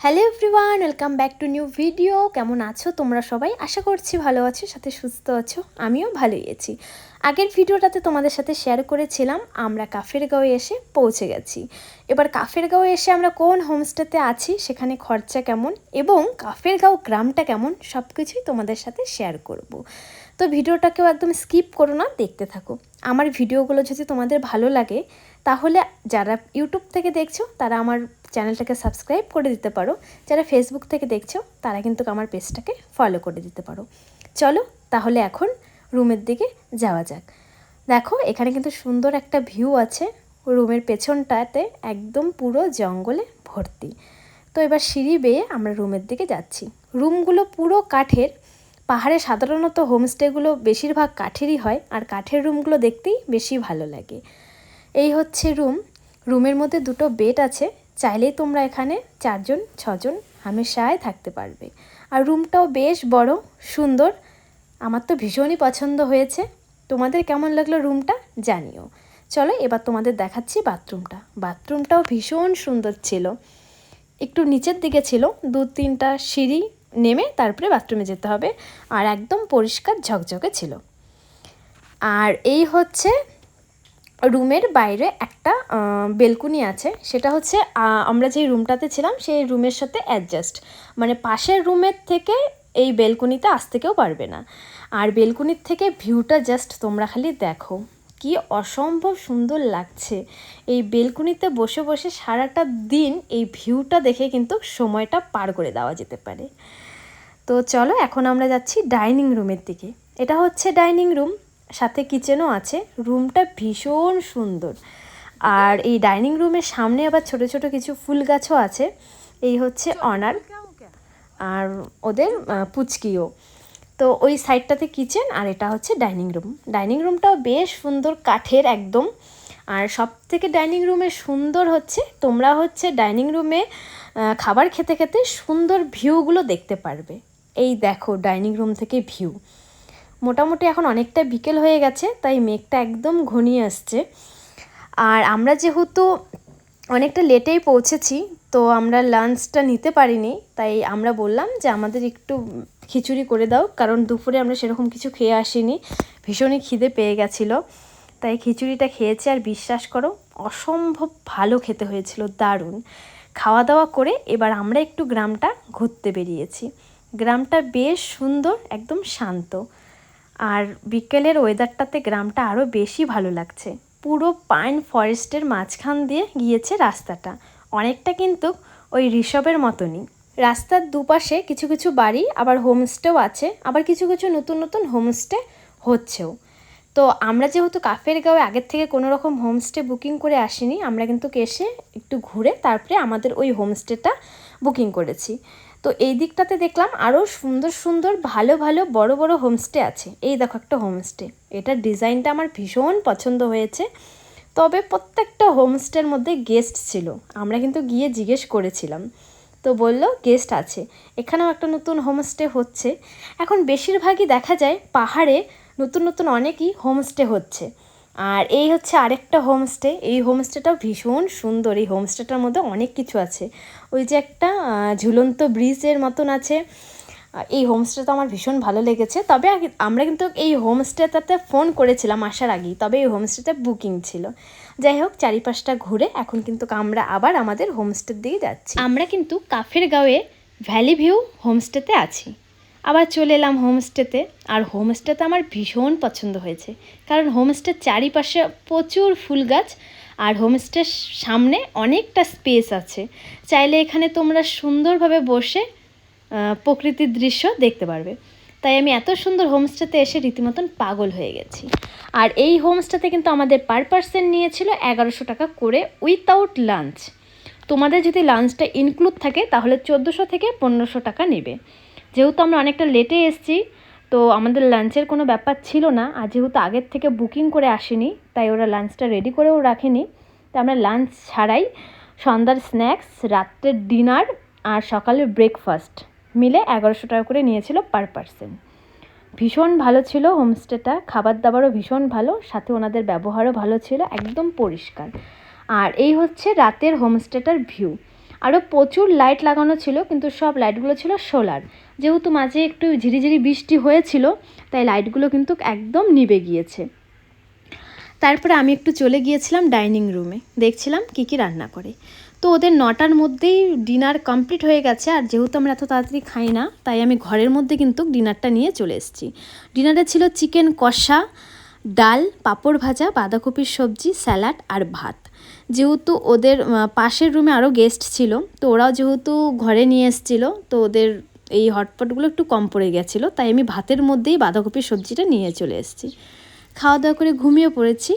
Hello everyone, welcome back to new video. কেমন আছো তোমরা সবাই? আশা করছি ভালো আছো, সাথে সুস্থ আছো। আমিও ভালোই আছি। আগের ভিডিওটাতে তোমাদের সাথে শেয়ার করেছিলাম আমরা কাফেরগাঁওয়ে এসে পৌঁছে গেছি। এবার কাফেরগাঁওয়ে এসে আমরা কোন হোমস্টেতে আছি, সেখানে খরচা কেমন এবং কাফেরগাঁও গ্রামটা কেমন, সব কিছুই তোমাদের সাথে শেয়ার করব। তো ভিডিওটাকেও একদম স্কিপ করো না, দেখতে থাকো। আমার ভিডিওগুলো যদি তোমাদের ভালো লাগে তাহলে যারা ইউটিউব থেকে দেখছো তারা আমার চ্যানেলটাকে সাবস্ক্রাইব করে দিতে পারো, যারা ফেসবুক থেকে দেখছো তারা কিন্তু আমার পেজটাকে ফলো করে দিতে পারো। চলো তাহলে এখন রুমের দিকে যাওয়া যাক। দেখো এখানে কিন্তু সুন্দর একটা ভিউ আছে, রুমের পেছনটাতে একদম পুরো জঙ্গলে ভর্তি। তো এবার সিঁড়ি বেয়ে আমরা রুমের দিকে যাচ্ছি। রুমগুলো পুরো কাঠের। পাহাড়ে সাধারণত হোমস্টেগুলো বেশিরভাগ কাঠেরই হয়, আর কাঠের রুমগুলো দেখতেই বেশি ভালো লাগে। এই হচ্ছে রুম। রুমের মধ্যে দুটো বেড আছে, চাইলেই তোমরা এখানে 4জন 6জন হামেশায় থাকতে পারবে। আর রুমটাও বেশ বড়, সুন্দর। আমার তো ভীষণই পছন্দ হয়েছে। তোমাদের কেমন লাগলো রুমটা জানিও। চলো এবার তোমাদের দেখাচ্ছি বাথরুমটা। বাথরুমটাও ভীষণ সুন্দর ছিল, একটু নিচের দিকে ছিল, 2-3টা সিঁড়ি নেমে তারপরে বাথরুমে যেতে হবে, আর একদম পরিষ্কার ঝকঝকে ছিল। আর এই হচ্ছে রুমের বাইরে একটা বেলকুনি আছে, সেটা হচ্ছে আমরা যে রুমটাতে ছিলাম সেই রুমের সাথে অ্যাডজাস্ট, মানে পাশের রুমের থেকে এই বেলকুনিতে আসতে কেউ পারবে না। আর বেলকুনির থেকে ভিউটা জাস্ট তোমরা খালি দেখো, কি অসম্ভব সুন্দর লাগছে। এই বেলকুনিতে বসে বসে সারাটা দিন এই ভিউটা দেখে কিন্তু সময়টা পার করে দেওয়া যেতে পারে। তো চলো এখন আমরা যাচ্ছি ডাইনিং রুমের দিকে। এটা হচ্ছে ডাইনিং রুম, সাথে কিচেনও আছে। রুমটা ভীষণ সুন্দর। আর এই ডাইনিং রুমের সামনে আবার ছোট ছোট কিছু ফুল গাছও আছে। এই হচ্ছে অনার আর ওদের পুচকিও। তো ওই সাইডটাতে কিচেন, আর এটা হচ্ছে ডাইনিং রুম। ডাইনিং রুমটাও বেশ সুন্দর, কাঠের একদম। আর সব থেকে ডাইনিং রুমে সুন্দর হচ্ছে তোমরা হচ্ছে ডাইনিং রুমে খাবার খেতে খেতে সুন্দর ভিউগুলো দেখতে পারবে। এই দেখো ডাইনিং রুম থেকে ভিউ। মোটামুটি এখন অনেকটা বিকেল হয়ে গেছে, তাই মেঘটা একদম ঘনিয়ে আসছে। আর আমরা যেহেতু অনেকটা লেটেই পৌঁছেছি, তো আমরা লাঞ্চটা নিতে পারিনি, তাই আমরা বললাম যে আমাদের একটু খিচুড়ি করে দাও, কারণ দুপুরে আমরা সেরকম কিছু খেয়ে আসিনি, ভীষণই খিদে পেয়ে গেছিলো। তাই খিচুড়িটা খেয়েছি, আর বিশ্বাস করো অসম্ভব ভালো খেতে হয়েছিল, দারুণ। খাওয়া দাওয়া করে এবার আমরা একটু গ্রামটা ঘুরতে বেরিয়েছি। গ্রামটা বেশ সুন্দর, একদম শান্ত। আর বিকেলের ওয়েদারটাতে গ্রামটা আরও বেশি ভালো লাগছে। পুরো পাইন ফরেস্টের মাঝখান দিয়ে গিয়েছে রাস্তাটা, অনেকটা কিন্তু ওই ঋষভের মতনই। রাস্তার দুপাশে কিছু কিছু বাড়ি, আবার হোমস্টেও আছে, আবার কিছু কিছু নতুন নতুন হোমস্টে হচ্ছেও। তো আমরা যেহেতু কাফেরগাঁওয়ে আগের থেকে কোনো রকম হোমস্টে বুকিং করে আসিনি, আমরা কিন্তু এসে একটু ঘুরে তারপরে আমাদের ওই হোমস্টেটা বুকিং করেছি। তো এই দিকটাতে দেখলাম আরও সুন্দর সুন্দর ভালো ভালো বড় বড় হোমস্টে আছে। এই দেখো একটা হোমস্টে, এটার ডিজাইনটা আমার ভীষণ পছন্দ হয়েছে। তবে প্রত্যেকটা হোমস্টের মধ্যে গেস্ট ছিল, আমরা কিন্তু গিয়ে জিজ্ঞেস করেছিলাম, তো বললো গেস্ট আছে। এখানেও একটা নতুন হোমস্টে হচ্ছে। এখন বেশিরভাগই দেখা যায় পাহাড়ে নতুন নতুন অনেকই হোমস্টে হচ্ছে। আর এই হচ্ছে আরেকটা হোমস্টে। এই হোমস্টেটাও ভীষণ সুন্দর। এই হোমস্টেটার মধ্যে অনেক কিছু আছে। ওই যে একটা ঝুলন্ত ব্রিজের মতন আছে। এই হোমস্টেটা আমার ভীষণ ভালো লেগেছে। তবে আমরা কিন্তু এই হোমস্টেটাতে ফোন করেছিলাম আসার আগেই, তবে এই হোমস্টেটা বুকিং ছিল। যাই হোক, চারিপাশটা ঘুরে এখন কিন্তু আমরা আবার আমাদের হোমস্টের দিকে যাচ্ছি। আমরা কিন্তু কাফেরগাঁওয়ে ভ্যালি ভিউ হোমস্টেতে আছি। আবার চলে এলাম হোমস্টেতে। আর হোমস্টেতে আমার ভীষণ পছন্দ হয়েছে, কারণ হোমস্টের চারিপাশে প্রচুর ফুল গাছ, আর হোমস্টের সামনে অনেকটা স্পেস আছে। চাইলে এখানে তোমরা সুন্দরভাবে বসে প্রকৃতির দৃশ্য দেখতে পারবে। তাই আমি এত সুন্দর হোমস্টেতে এসে রীতিমতন পাগল হয়ে গেছি। আর এই হোমস্টেতে কিন্তু আমাদের পার পার্সন নিয়েছিল 1100 টাকা করে উইথাউট লাঞ্চ। তোমাদের যদি লাঞ্চটা ইনক্লুড থাকে তাহলে 1400 থেকে 1500 টাকা নেবে। যেহেতু আমরা অনেকটা লেটে এসেছি, তো আমাদের লাঞ্চের কোনো ব্যাপার ছিল না। আর যেহেতু আগের থেকে বুকিং করে আসিনি, তাই ওরা লাঞ্চটা রেডি করেও রাখেনি। তাই আমরা লাঞ্চ ছাড়াই সন্ধ্যার স্ন্যাক্স, রাত্রের ডিনার আর সকালের ব্রেকফাস্ট মিলে 1100 টাকা করে নিয়েছিল পার পার্সন। ভীষণ ভালো ছিল হোমস্টেটা, খাবার দাবারও ভীষণ ভালো, সাথে ওনাদের ব্যবহারও ভালো ছিল, একদম পরিষ্কার। আর এই হচ্ছে রাতের হোমস্টেটার ভিউ। আরও প্রচুর লাইট লাগানো ছিল, কিন্তু সব লাইটগুলো ছিল সোলার। যেহেতু মাঝে একটু ঝিরিঝিরি বৃষ্টি হয়েছিল, তাই লাইটগুলো কিন্তু একদম নিভে গিয়েছে। তারপরে আমি একটু চলে গিয়েছিলাম ডাইনিং রুমে, দেখছিলাম কী কী রান্না করে। তো ওদের 9টার মধ্যেই ডিনার কমপ্লিট হয়ে গেছে, আর যেহেতু আমরা এত তাড়াতাড়ি খাই না, তাই আমি ঘরের মধ্যে কিন্তু ডিনারটা নিয়ে চলে এসেছি। ডিনারে ছিল চিকেন কষা, ডাল, পাঁপড় ভাজা, বাঁধাকপির সবজি, স্যালাড আর ভাত। যেহেতু ওদের পাশের রুমে আরও গেস্ট ছিল, তো ওরাও যেহেতু ঘরে নিয়ে এসেছিলো, তো ওদের এই হটপটগুলো একটু কম পড়ে গেছিলো, তাই আমি ভাতের মধ্যেই বাঁধাকপির সবজিটা নিয়ে চলে এসেছি। খাওয়া দাওয়া করে ঘুমিয়ে পড়েছি।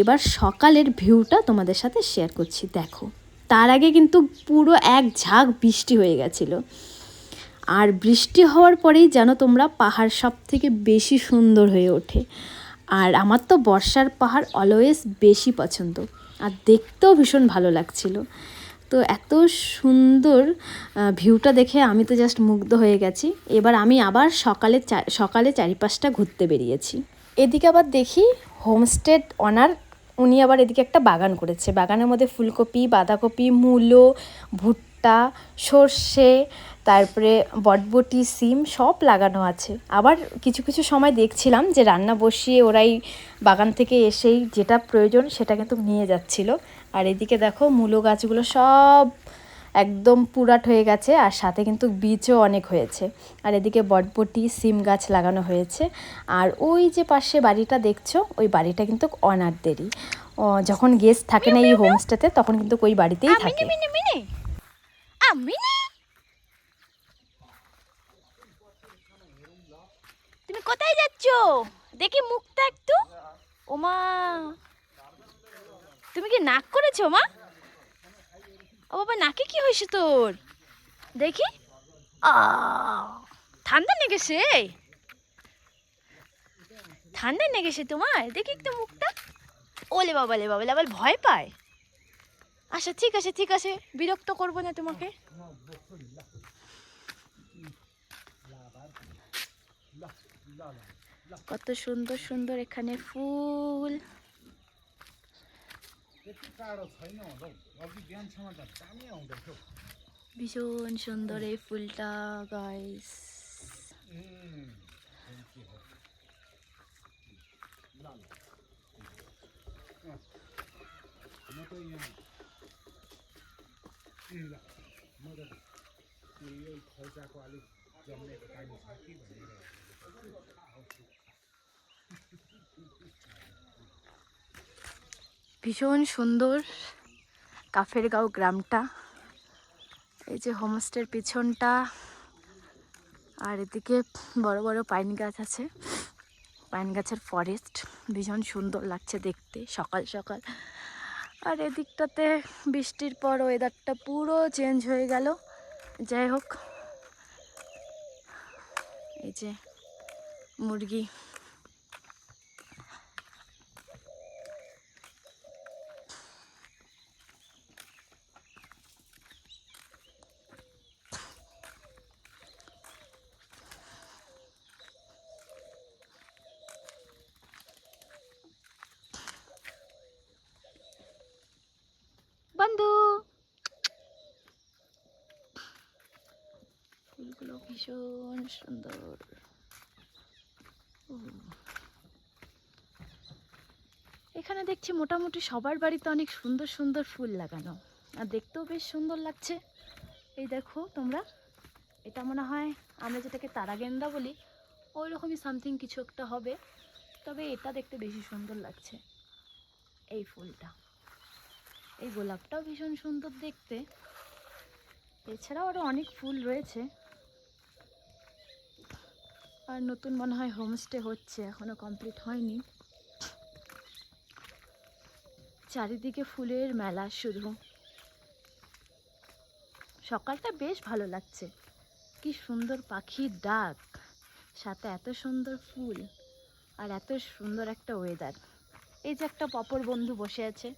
এবার সকালের ভিউটা তোমাদের সাথে শেয়ার করছি, দেখো। তার আগে কিন্তু পুরো এক ঝাঁক বৃষ্টি হয়ে গেছিলো, আর বৃষ্টি হওয়ার পরেই যেন তোমরা পাহাড় সব থেকে বেশি সুন্দর হয়ে ওঠে। আর আমার তো বর্ষার পাহাড় অলওয়েজ বেশি পছন্দ, আর দেখতেও ভীষণ ভালো লাগছিল। তো এত সুন্দর ভিউটা দেখে আমি তো জাস্ট মুগ্ধ হয়ে গেছি। এবার আমি আবার সকালে চারিপাশটা ঘুরতে বেরিয়েছি। এদিকে আবার দেখি হোমস্টে ওনার, উনি আবার এদিকে একটা বাগান করেছে। বাগানের মধ্যে ফুলকপি, বাঁধাকপি, মূলো, ভুট্টা, সর্ষে, তারপরে বটবটি, সিম সব লাগানো আছে। আবার কিছু কিছু সময় দেখছিলাম যে রান্না বসিয়ে ওরাই বাগান থেকে এসেই যেটা প্রয়োজন সেটা কিন্তু নিয়ে যাচ্ছিল। আর এদিকে দেখো মূলো গাছগুলো সব একদম পুরাট হয়ে গেছে, আর সাথে কিন্তু বীজও অনেক হয়েছে। আর এদিকে বটবটি, সিম গাছ লাগানো হয়েছে। আর ওই যে পাশে বাড়িটা দেখছো, ওই বাড়িটা কিন্তু অনারদেরই। যখন গেস্ট থাকে না এই হোমস্টেতে, তখন কিন্তু ওই বাড়িতেই থাকে। তুমি কোথায় যাচ্ছ? দেখি মুখটা একটু। ওমা, তুমি কি নাক করেছো মা? ও বাবা, নাকে কি হয়েছে তোর? দেখি। ঠান্ডা লেগেছে? ঠান্ডা লেগেছে তোমার? দেখি একটু মুখটা। ওলে বাবা, লে বাবা, আবার ভয় পায়। আচ্ছা ঠিক আছে ঠিক আছে, বিরক্ত করবো না তোমাকে। কত সুন্দর সুন্দর এখানে ফুল। ভীষণ সুন্দর এই ফুলটা গাইস। ভীষণ সুন্দর কাফেরগাঁও গ্রামটা। এই যে হোমস্টের পিছনটা, আর এদিকে বড় বড় পাইন গাছ আছে, পাইন গাছের ফরেস্ট। ভীষণ সুন্দর লাগছে দেখতে সকাল সকাল। আর এদিকটাতে বৃষ্টির পর ওয়েদারটা পুরো চেঞ্জ হয়ে গেল। যাই হোক, এই যে মুরগি। বন্ধু, ফুলগুলো ভীষণ সুন্দর। এখানে দেখছি মোটামুটি সবার বাড়িতে অনেক সুন্দর সুন্দর ফুল লাগানো, আর দেখতেও বেশ সুন্দর লাগছে। এই দেখো তোমরা, এটা মনে হয় আমরা যেটাকে তারাগেন্দা বলি, ওই রকমই সামথিং কিছু একটা হবে, তবে এটা দেখতে বেশি সুন্দর লাগছে। এই ফুলটা, এই গোলাপটাও ভীষণ সুন্দর দেখতে। এছাড়াও আরও অনেক ফুল রয়েছে। আর নতুন মনে হয় হোমস্টে হচ্ছে, এখনো কমপ্লিট হয়নি। চারিদিকে ফুলের মেলা শুধু। সকালটা বেশ ভালো লাগছে, কি সুন্দর পাখির ডাক, সাথে এত সুন্দর ফুল, আর এত সুন্দর একটা ওয়েদার। এই যে একটা পপর বন্ধু বসে আছে।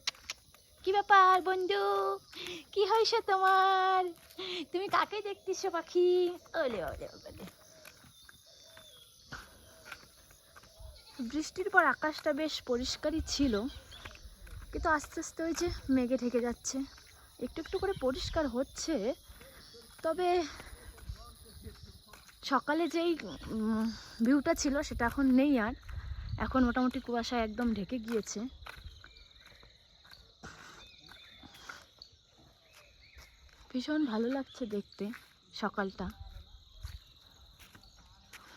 কি ব্যাপার বন্ধু, কি হয়েছে তোমার? তুমি কাকে দেখতেছো পাখি? ওলে ওলে ওলে। বৃষ্টির পর আকাশটা বেশ পরিষ্কারই ছিল, কিন্তু আস্তে আস্তে ওই যে মেঘে ঢেকে যাচ্ছে। একটু একটু করে পরিষ্কার হচ্ছে, তবে সকালে যেই ভিউটা ছিল সেটা এখন নেই আর। এখন মোটামুটি কুয়াশায় একদম ঢেকে গিয়েছে। ভীষণ ভালো লাগছে দেখতে সকালটা।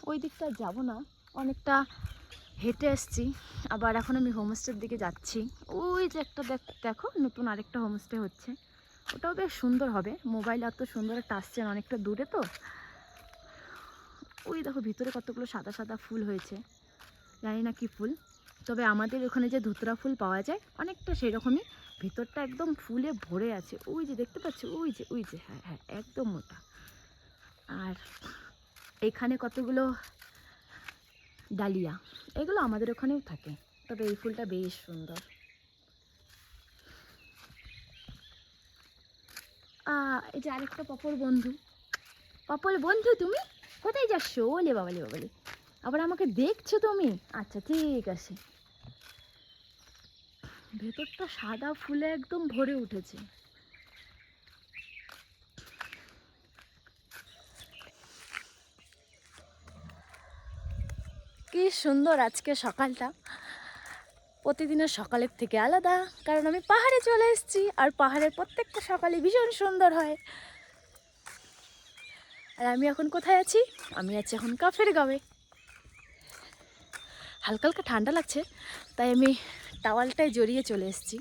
ওই দিকটা যাব না, অনেকটা হেঁটে এসছি। আবার এখন আমি হোমস্টের দিকে যাচ্ছি। ওই যে একটা দেখো নতুন আরেকটা হোমস্টে হচ্ছে, ওটাও বেশ সুন্দর হবে। মোবাইল এত সুন্দর একটা আসছে, অনেকটা দূরে তো। ওই দেখো ভিতরে কতগুলো সাদা সাদা ফুল হয়েছে, জানি না কি ফুল, তবে আমাদের ওখানে যে ধুতরা ফুল পাওয়া যায় অনেকটা সেই রকমই। ভিতরটা একদম ফুলে ভরে আছে। ওই যে দেখতে পাচ্ছ, ওই যে হ্যাঁ হ্যাঁ একদম মোটা। আর এখানে কতগুলো ডালিয়া, এগুলো আমাদের ওখানেও থাকে, তবে এই ফুলটা বেশ সুন্দর। এই যে আরেকটা পপল বন্ধু। পপল বন্ধু, তুমি কোথায় যাচ্ছ? ওলে বাবালে বাবালে, আবার আমাকে দেখছো তুমি? আচ্ছা ঠিক আছে। ভেতরটা সাদা ফুলে একদম ভরে উঠেছে। কি সুন্দর আজকে সকালটা, প্রতিদিনের সকালের থেকে আলাদা, কারণ আমি পাহাড়ে চলে এসেছি। আর পাহাড়ের প্রত্যেকটা সকালই ভীষণ সুন্দর হয়। আর আমি এখন কোথায় আছি? আমি আছি এখন কাফের গাঁয়ে। হালকা হালকা ঠান্ডা লাগছে, তাই আমি টাওয়ালটায় জড়িয়ে চলে এসেছি,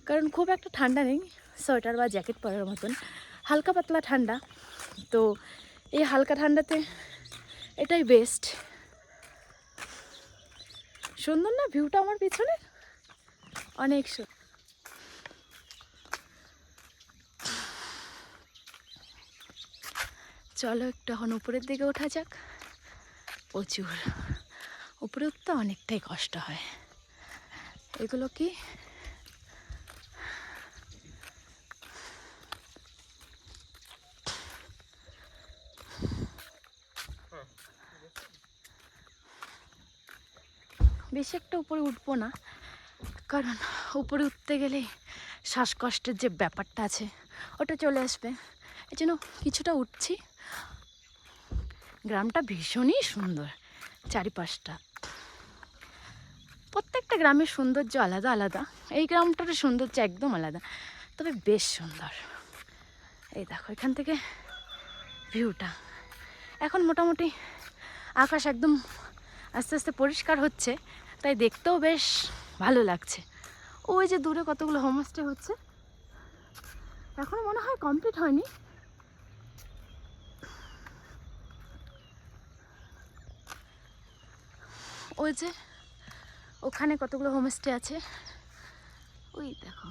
কারণ খুব একটা ঠান্ডা নেই সোয়েটার বা জ্যাকেট পরার মতন, হালকা পাতলা ঠান্ডা। তো এই হালকা ঠান্ডাতে এটাই বেস্ট। সুন্দর না ভিউটা আমার পিছনে? অনেক সুন্দর। চলো একটু এখন উপরের দিকে ওঠা যাক। প্রচুর উপরে উঠতে অনেকটাই কষ্ট হয়। এগুলো কি? বেশি একটা উপরে উঠবো না, কারণ উপরে উঠতে গেলে শ্বাসকষ্টের যে ব্যাপারটা আছে ওটা চলে আসবে। এই জন্য কিছুটা উঠছি। গ্রামটা ভীষণই সুন্দর, চারিপাশটা। প্রত্যেকটা গ্রামের সৌন্দর্য আলাদা আলাদা, এই গ্রামটার সৌন্দর্য একদম আলাদা, তবে বেশ সুন্দর। এই দেখো এখান থেকে ভিউটা। এখন মোটামুটি আকাশ একদম আস্তে আস্তে পরিষ্কার হচ্ছে, তাই দেখতেও বেশ ভালো লাগছে। ওই যে দূরে কতগুলো হোমস্টে হচ্ছে, এখনো মনে হয় কমপ্লিট হয়নি। ওই যে ওখানে কতগুলো হোমস্টে আছে, ওই দেখো।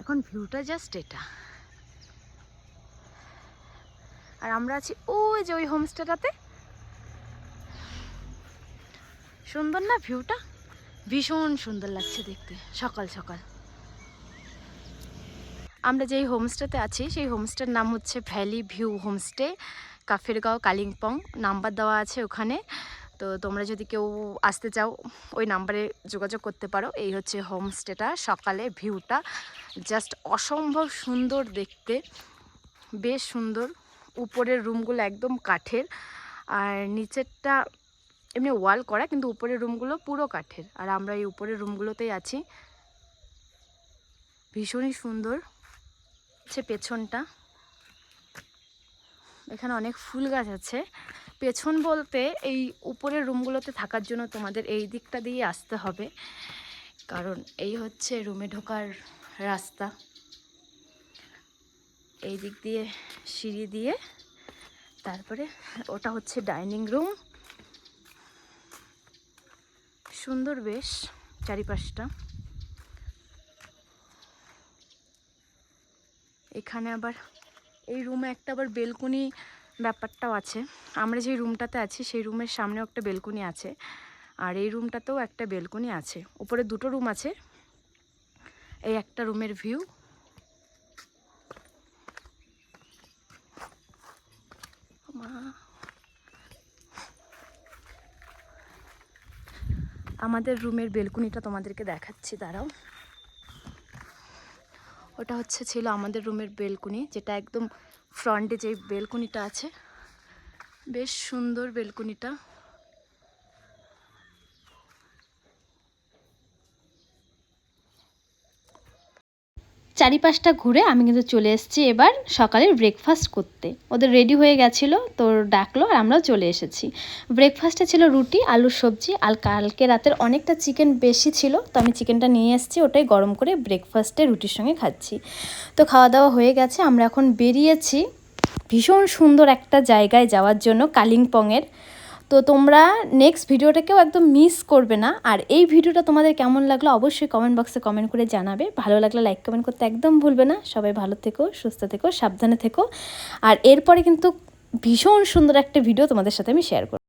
এখন ভিউটা জাস্ট এটা। আর আমরা আছি ওই যে ওই হোমস্টেটাতে। সুন্দর না ভিউটা? ভীষণ সুন্দর লাগছে দেখতে সকাল সকাল। আমরা যেই হোমস্টেতে আছি সেই হোমস্টের নাম হচ্ছে valley view homestay, Kafergaon, Kalimpong. Number দেওয়া আছে ওখানে, তো তোমরা যদি কেউ আসতে চাও ওই নাম্বারে যোগাযোগ করতে পারো। এই হচ্ছে হোমস্টেটা। সকালে ভিউটা জাস্ট অসম্ভব সুন্দর দেখতে, বেশ সুন্দর। উপরের রুমগুলো একদম কাঠের, আর নিচেরটা এমনি ওয়াল করা, কিন্তু উপরের রুমগুলো পুরো কাঠের। আর আমরা এই উপরের রুমগুলোতেই আছি। ভীষণই সুন্দর হচ্ছে পেছনটা। এখানে অনেক ফুল গাছ আছে। পেছন বলতে এই উপরের রুমগুলোতে থাকার জন্য তোমাদের এই দিকটা দিয়ে আসতে হবে, কারণ এই হচ্ছে রুমে ঢোকার রাস্তা। এই দিক দিয়ে সিঁড়ি দিয়ে, তারপরে ওটা হচ্ছে ডাইনিং রুম। সুন্দর বেশ চারিপাশটা। এখানে আবার এই রুমে একটা আবার বেলকনি ব্যাপারটাও আছে। আমরা যে রুমটাতে আছি সেই রুমের সামনেও একটা বেলকনি আছে, আর এই রুমটাতেও একটা বেলকনি আছে। উপরে দুটো রুম আছে। এই একটা রুমের ভিউ। আমার আমাদের রুমের বেলকুনিটা তোমাদেরকে দেখাচ্ছি, দাঁড়াও। ওটা ছিল আমাদের রুমের বেলকুনি, যেটা একদম ফ্রন্টে যে বেলকুনিটা আছে, বেশ সুন্দর বেলকুনিটা। চারিপাশটা ঘুরে আমি কিন্তু চলে এসেছি এবার সকালের ব্রেকফাস্ট করতে। ওদের রেডি হয়ে গেছিলো, তো ডাকলো আর আমরাও চলে এসেছি। ব্রেকফাস্টে ছিল রুটি, আলুর সবজি, আর কালকে রাতের অনেকটা চিকেন বেশি ছিল, তো আমি চিকেনটা নিয়ে এসেছি, ওটাই গরম করে ব্রেকফাস্টে রুটির সঙ্গে খাচ্ছি। তো খাওয়া দাওয়া হয়ে গেছে, আমরা এখন বেরিয়েছি ভীষণ সুন্দর একটা জায়গায় যাওয়ার জন্য, কালিম্পংয়ের। তো তোমরা নেক্সট ভিডিওটাকেও একদম মিস করবে না। আর এই ভিডিওটা তোমাদের কেমন লাগলো অবশ্যই কমেন্ট বক্সে কমেন্ট করে জানাবে। ভালো লাগলে লাইক কমেন্ট করতে একদম ভুলবে না। সবাই ভালো থেকো, সুস্থ থেকো, সাবধানে থেকো। আর এরপরে কিন্তু ভীষণ সুন্দর একটা ভিডিও তোমাদের সাথে আমি শেয়ার করব।